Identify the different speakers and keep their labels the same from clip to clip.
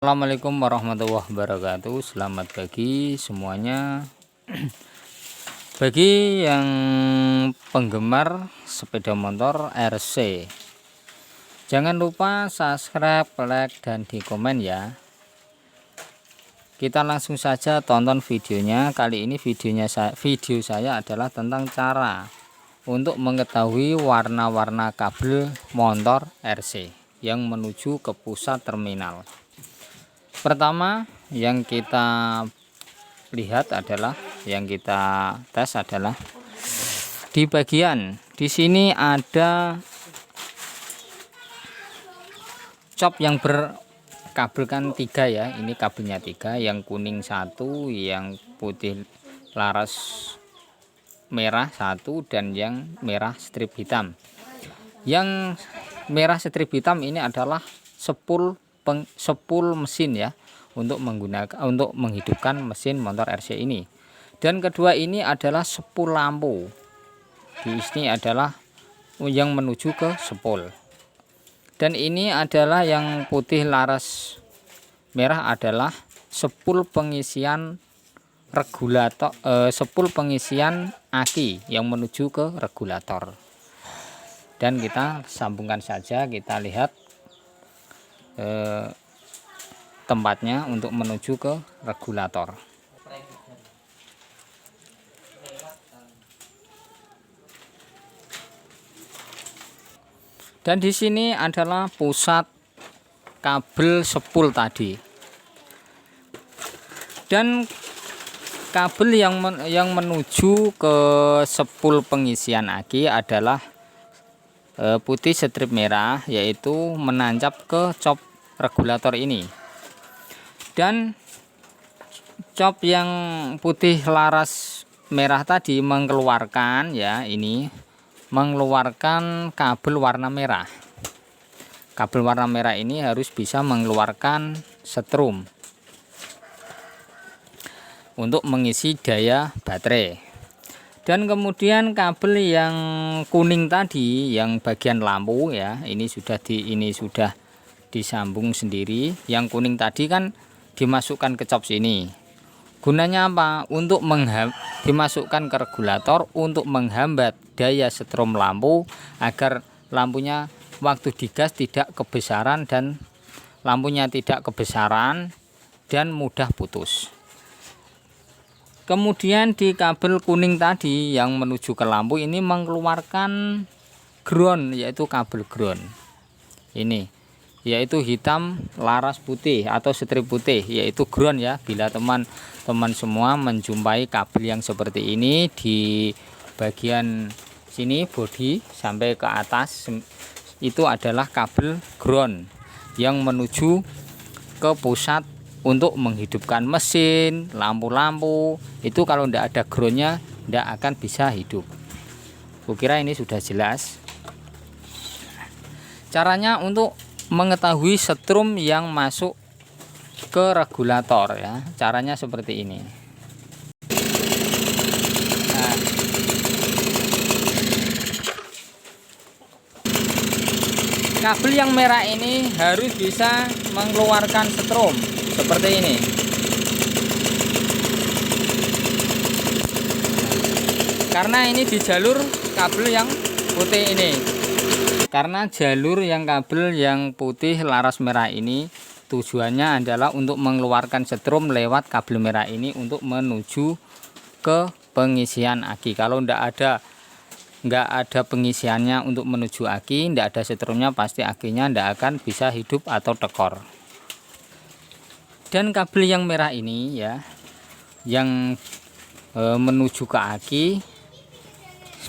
Speaker 1: Assalamualaikum warahmatullahi wabarakatuh. Selamat pagi semuanya. Bagi yang penggemar sepeda motor RC, jangan lupa subscribe, like, dan di komen ya. Kita langsung saja tonton videonya. Kali ini video saya adalah tentang cara untuk mengetahui warna-warna kabel motor RC yang menuju ke pusat terminal. Pertama yang kita lihat adalah kita tes adalah di bagian di sini ada cop yang berkabelkan 3 ya. Ini kabelnya 3, yang kuning 1, yang putih laras merah 1, dan yang merah strip hitam. Yang merah strip hitam ini adalah sepul mesin ya, untuk menghidupkan mesin motor RC ini. Dan kedua ini adalah sepul lampu. Di sini adalah yang menuju ke sepul. Dan ini adalah yang putih laras merah adalah sepul pengisian regulator, sepul pengisian aki yang menuju ke regulator. Dan kita sambungkan saja, kita lihat tempatnya untuk menuju ke regulator. Dan di sini adalah pusat kabel sepul tadi. Dan kabel yang menuju ke sepul pengisian aki adalah putih strip merah, yaitu menancap ke cop regulator ini. Dan cop yang putih laras merah tadi mengeluarkan ya, ini mengeluarkan kabel warna merah. Kabel warna merah ini harus bisa mengeluarkan setrum untuk mengisi daya baterai. Dan kemudian kabel yang kuning tadi yang bagian lampu ya, ini sudah disambung sendiri. Yang kuning tadi kan dimasukkan ke cop sini. Gunanya apa? Untuk dimasukkan ke regulator untuk menghambat daya setrum lampu agar lampunya waktu digas tidak kebesaran dan mudah putus. Kemudian di kabel kuning tadi yang menuju ke lampu ini mengeluarkan ground, yaitu kabel ground. Ini yaitu hitam laras putih atau strip putih, yaitu ground ya. Bila teman-teman semua menjumpai kabel yang seperti ini di bagian sini bodi sampai ke atas, itu adalah kabel ground yang menuju ke pusat untuk menghidupkan mesin, lampu-lampu. Itu kalau tidak ada groundnya tidak akan bisa hidup. Kukira ini sudah jelas caranya untuk mengetahui setrum yang masuk ke regulator ya. Caranya seperti ini. Nah, kabel yang merah ini harus bisa mengeluarkan setrum seperti ini. Karena ini di jalur kabel yang putih ini. Karena jalur yang kabel yang putih laras merah ini tujuannya adalah untuk mengeluarkan setrum lewat kabel merah ini untuk menuju ke pengisian aki. Kalau nggak ada pengisiannya untuk menuju aki, nggak ada setrumnya, pasti akinya nggak akan bisa hidup atau tekor. Dan kabel yang merah ini ya, yang menuju ke aki,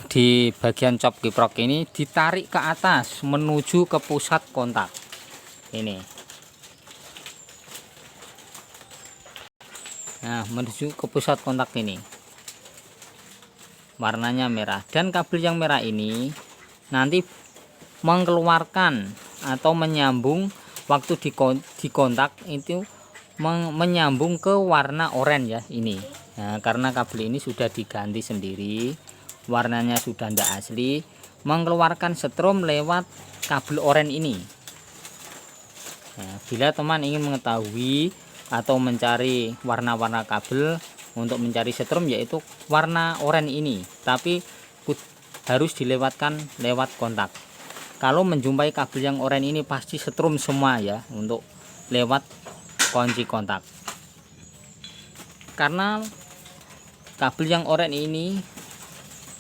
Speaker 1: di bagian cop kiprok ini ditarik ke atas menuju ke pusat kontak ini. Nah, menuju ke pusat kontak ini warnanya merah. Dan kabel yang merah ini nanti mengeluarkan atau menyambung waktu di kontak itu menyambung ke warna oranye ya ini. Nah, karena kabel ini sudah diganti sendiri, warnanya sudah tidak asli, mengeluarkan setrum lewat kabel oranye ini. Nah, bila teman ingin mengetahui atau mencari warna-warna kabel untuk mencari setrum, yaitu warna oranye ini, tapi harus dilewatkan lewat kontak. Kalau menjumpai kabel yang oranye ini pasti setrum semua ya, untuk lewat kunci kontak. Karena kabel yang oranye ini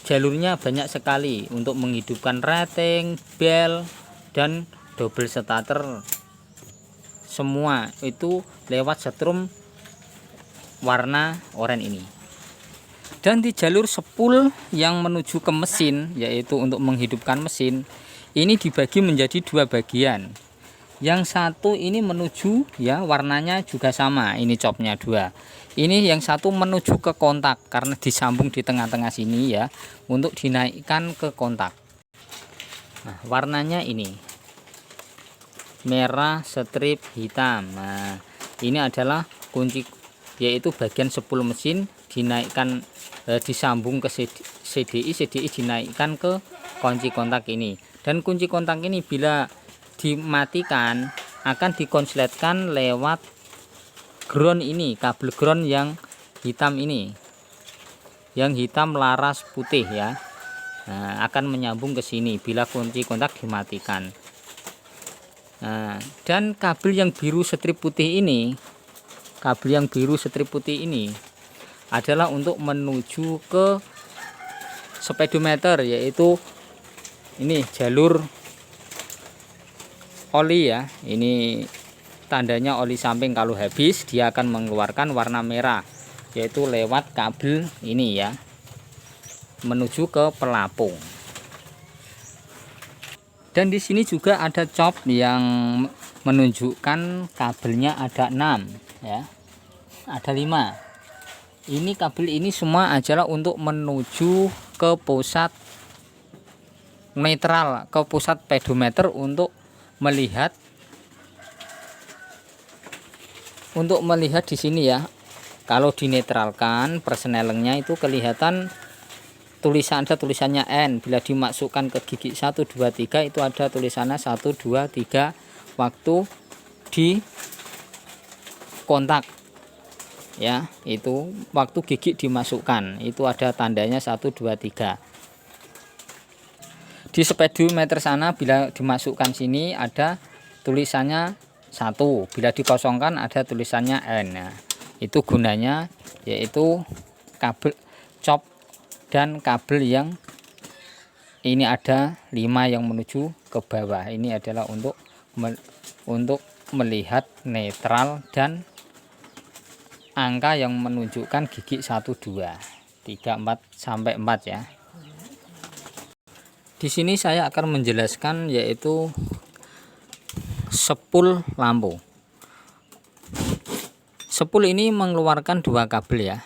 Speaker 1: jalurnya banyak sekali untuk menghidupkan rating, bel, dan double starter, semua itu lewat setrum warna oranye ini. Dan di jalur spool yang menuju ke mesin, yaitu untuk menghidupkan mesin, ini dibagi menjadi dua bagian. Yang satu ini menuju ya, warnanya juga sama, ini copnya dua. Ini yang satu menuju ke kontak karena disambung di tengah-tengah sini ya, untuk dinaikkan ke kontak. Nah, warnanya ini merah strip hitam. Nah, ini adalah kunci, yaitu bagian spool mesin dinaikkan, disambung ke CDI dinaikkan ke kunci kontak ini. Dan kunci kontak ini bila dimatikan akan dikonsletkan lewat ground ini, kabel ground yang hitam ini, yang hitam laras putih ya. Nah, akan menyambung ke sini bila kunci kontak dimatikan. Nah, dan kabel yang biru strip putih ini, adalah untuk menuju ke speedometer, yaitu ini jalur oli ya. Ini tandanya oli samping, kalau habis dia akan mengeluarkan warna merah, yaitu lewat kabel ini ya, menuju ke pelapung. Dan di sini juga ada cop yang menunjukkan kabelnya ada 6 ya, ada 5. Ini kabel ini semua adalah untuk menuju ke pusat netral, ke pusat speedometer, untuk melihat di sini ya. Kalau dinetralkan persnelingnya itu kelihatan ada tulisannya N. Bila dimasukkan ke gigi 1 2 3 itu ada tulisannya 1 2 3 waktu di kontak ya, itu waktu gigi dimasukkan itu ada tandanya 1 2 3. Di speedometer sana bila dimasukkan sini ada tulisannya 1, bila dikosongkan ada tulisannya N. Nah, itu gunanya, yaitu kabel cop dan kabel yang ini ada 5 yang menuju ke bawah. Ini adalah untuk melihat netral dan angka yang menunjukkan gigi 1 2 3 4 sampai 4 ya. Di sini saya akan menjelaskan yaitu spool lampu. Spool ini mengeluarkan 2 kabel ya.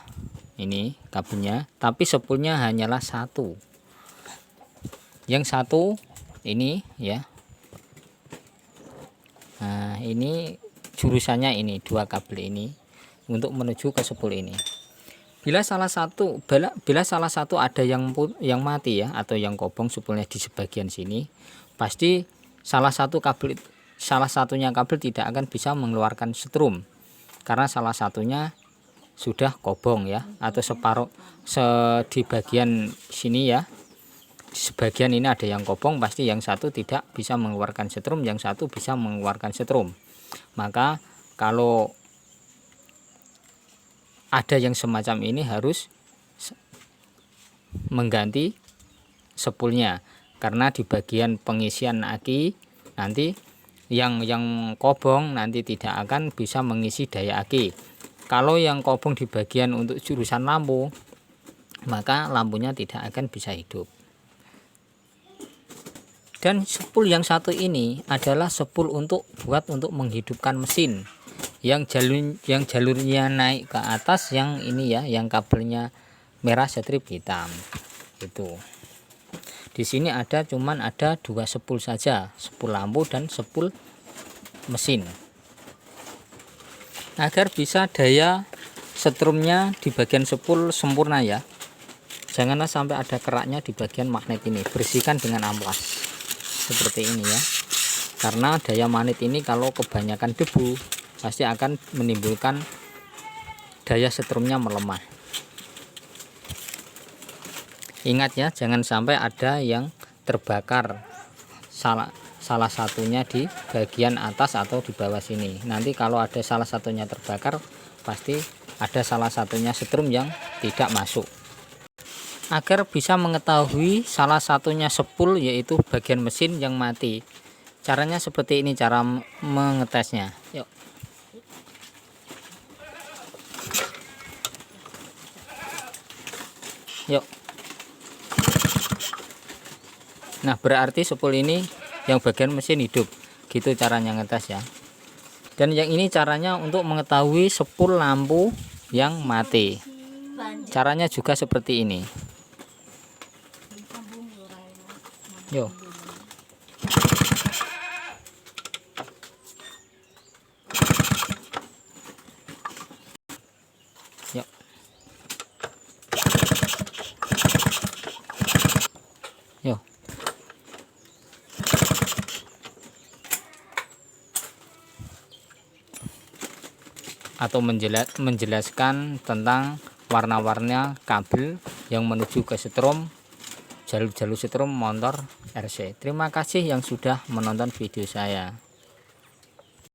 Speaker 1: Ini kabelnya, tapi spoolnya hanyalah 1. Yang satu ini ya. Nah, ini jurusannya ini 2 kabel ini untuk menuju ke spool ini. Bila salah satu ada yang mati ya, atau yang kobong spoolnya di sebagian sini, pasti salah satunya kabel tidak akan bisa mengeluarkan setrum karena salah satunya sudah kobong ya, atau separuh di bagian sini ya. Di sebagian ini ada yang kobong, pasti yang satu tidak bisa mengeluarkan setrum, yang satu bisa mengeluarkan setrum. Maka kalau ada yang semacam ini harus mengganti spoolnya, karena di bagian pengisian aki nanti yang kobong nanti tidak akan bisa mengisi daya aki. Kalau yang kobong di bagian untuk jurusan lampu, maka lampunya tidak akan bisa hidup. Dan spool yang satu ini adalah spool untuk menghidupkan mesin, yang jalurnya naik ke atas, yang ini ya, yang kabelnya merah strip hitam itu. Di sini cuman ada 2 spool saja, spool lampu dan spool mesin. Agar bisa daya setrumnya di bagian spool sempurna ya, janganlah sampai ada keraknya di bagian magnet ini. Bersihkan dengan amplas seperti ini ya. karena daya magnet ini kalau kebanyakan debu pasti akan menimbulkan daya setrumnya melemah. Ingat ya, jangan sampai ada yang terbakar salah satunya di bagian atas atau di bawah sini. Nanti kalau ada salah satunya terbakar, pasti ada salah satunya setrum yang tidak masuk. Agar bisa mengetahui salah satunya sepul, yaitu bagian mesin yang mati. Caranya seperti ini cara mengetesnya. Yuk. Yuk. Nah, berarti sepul ini yang bagian mesin hidup. Gitu caranya ngetes ya. Dan yang ini caranya untuk mengetahui sepul lampu yang mati. Caranya juga seperti ini. Yo. Yo. Yo. Atau menjelaskan tentang warna-warna kabel yang menuju ke setrum, jalur-jalur setrum motor RC. Terima kasih yang sudah menonton video saya.